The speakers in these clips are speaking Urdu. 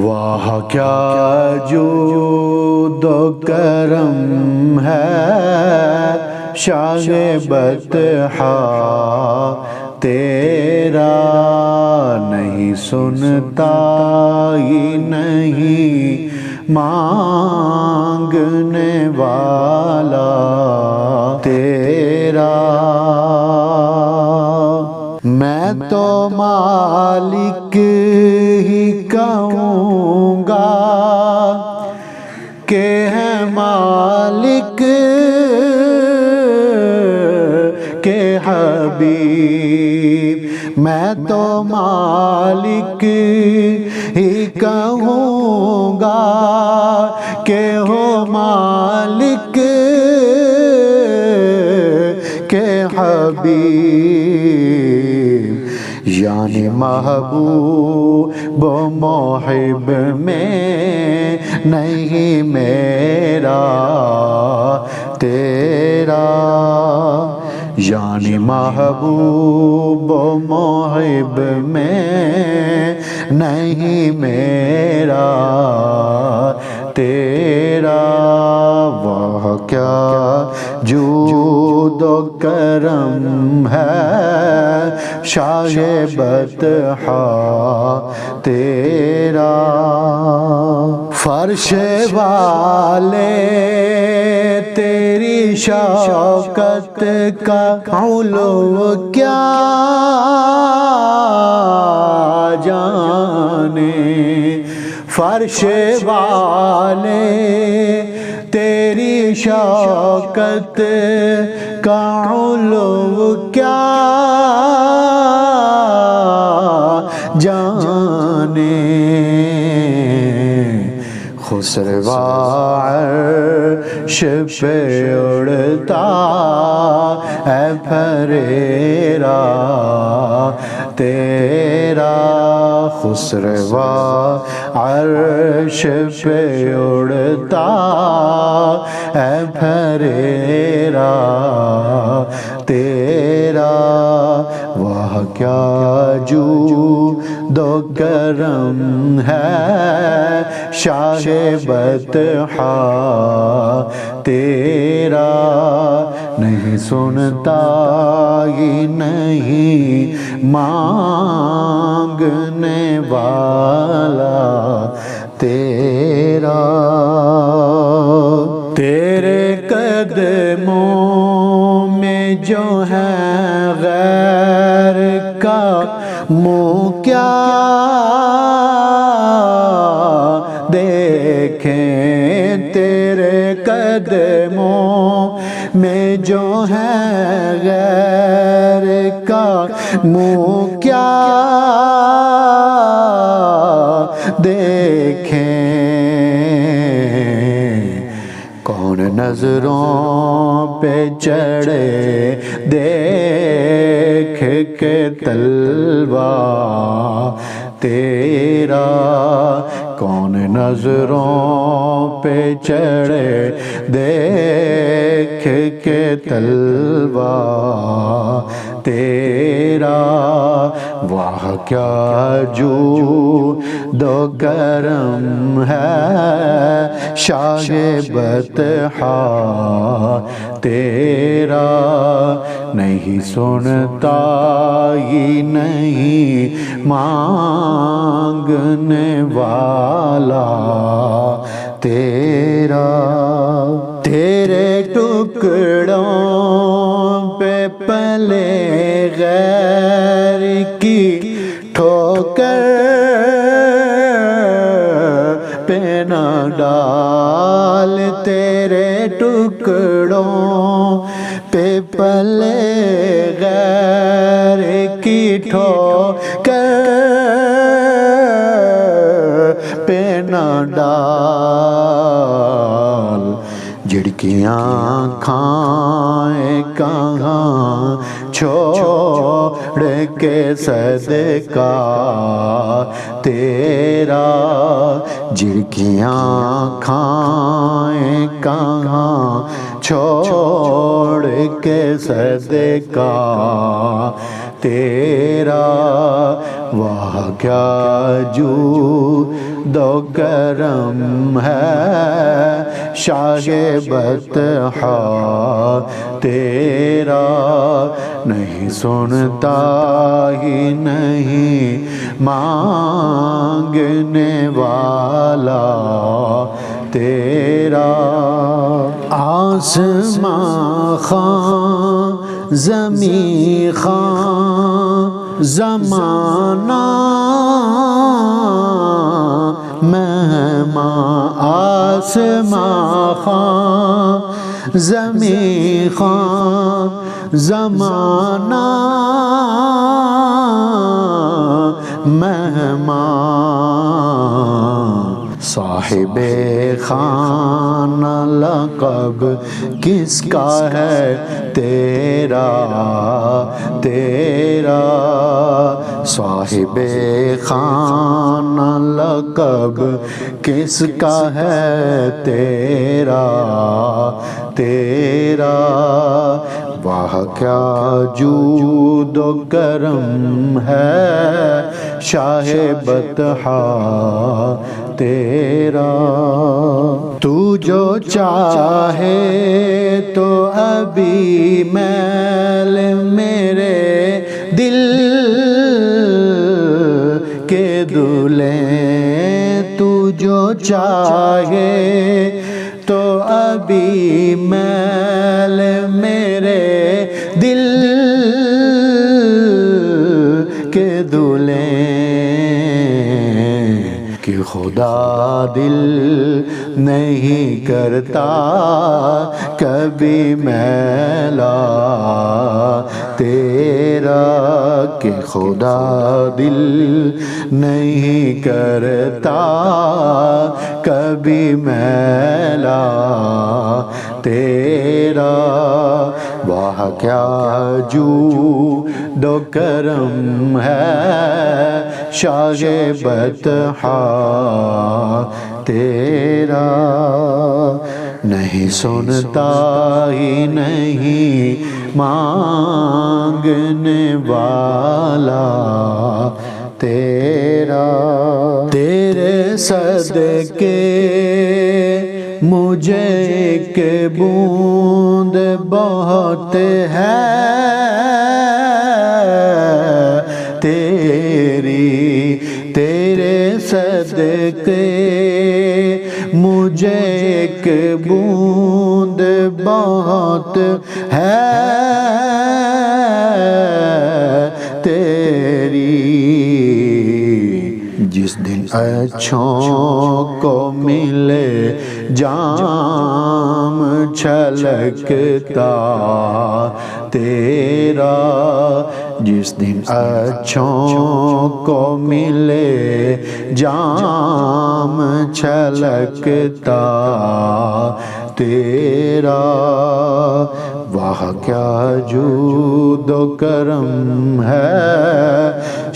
واہ کیا جود و کرم ہے شاہ بطحا تیرا، نہیں سنتا ہی نہیں مانگنے والا تیرا۔ میں تو مالک ہی کہوں گا کہ ہے مالک کے حبیب، میں تو مالک ہی کہوں گا کہ ہو مالک کے حبیب، یعنی محبوب و محب میں نہیں میرا تیرا، یعنی محبوب و محب میں نہیں میرا تیرا۔ واہ کیا جود و کرم ہے شاہ بطحا تیرا۔ فرش والے تیری شوکت کا علو کیا جانے، فرش والے تیری شوکت کا علو کیا جانے، خسروا عرش پہ اڑتا ہے پھریرا تیرا، خسروا عرش پہ اڑتا ہے پھریرا تیرا۔ واہ کیا جود و کرم ہے شاہ بطحا تیرا، نہیں سنتا ہی نہیں مانگنے والا تیرا۔ تیرے قدموں میں جو ہے غیر کا منہ کیا دیکھیں، تیرے قدموں میں جو ہے غیر کا منہ کیا دیکھیں، کون نظروں پہ چڑھے دیکھ کے تلوہ تیرا، کون نظروں پہ چڑھے دیکھ کے تلوہ تیرا۔ واہ کیا جود و کرم ہے شاہ بطحا تیرا، نہیں سنتا ہی نہیں مانگنے والا تیرا۔ تیرے ٹکڑوں پہ پلے غیر کی ٹھوکر پہ نہ ڈال، تیرے ٹکڑوں پہ پلے غیر کی ٹھوکر پہ نہ ڈال، جھڑکیاں کھائیں کہاں چھوڑ کے صدقہ تیرا، جھڑکیاں کھائیں کہاں چھوڑ کے صدقہ تیرا واہ کیا جود و کرم ہے شاہ بطحا تیرا، نہیں سنتا ہی نہیں مانگنے والا تیرا۔ آسماں خاں زمیں خاں زمانہ مہماں، آسماں خاں زمیں خاں زمانہ مہماں، صاحب خانہ لقب کس کا ہے تیرا تیرا، صاحب خانہ لقب کس کا ہے تیرا تیرا، واہ کیا جود و کرم ہے شاہ بطحا تیرا۔ تو جو چاہے تو ابھی میل میرے دل کے دھلیں، تو جو چاہے تو ابھی میل میرے دل کے دھلیں، کہ خدا دل نہیں کرتا کبھی میلا تیرا، کہ خدا دل نہیں کرتا کبھی میلا تیرا، واہ کیا جود و کرم ہے شاہ بطحا تیرا، نہیں سنتا ہی نہیں مانگنے والا تیرا، تیرے صدقے مجھے ایک بوند بہت ہے تیری، تیرے صدقے مجھے ایک بوند بہت ہے تیری، جس دن اچھوں کو ملے جام چھلکتا تیرا، جس دن اچھوں کو ملے جام چھلکتا تیرا، واہ کیا جود و کرم ہے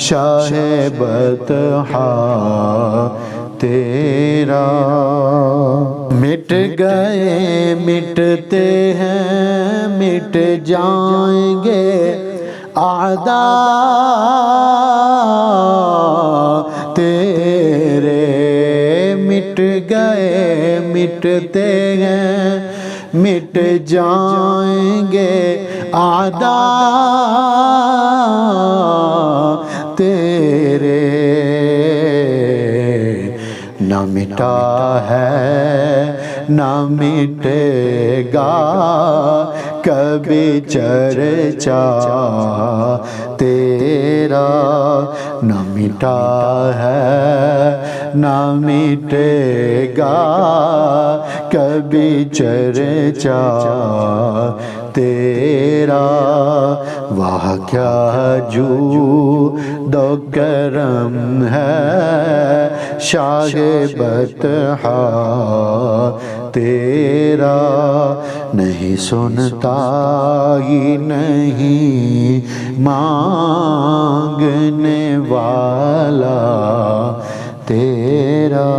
شاہ بطحا تیرا، مٹ گئے مٹتے ہیں مٹ جائیں گے اعداء تیرے، مٹ گئے مٹتے ہیں مٹ جائیں گے اعداء تیرے، نہ مٹا ہے نہ مٹے گا کبھی چرچا تیرا، نہ مٹا ہے نہ مٹے گا کبھی چرچا تیرا، واہ کیا جود و کرم ہے شاہ بطحا تیرا، نہیں سنتا ہی نہیں مانگنے والا تیرا۔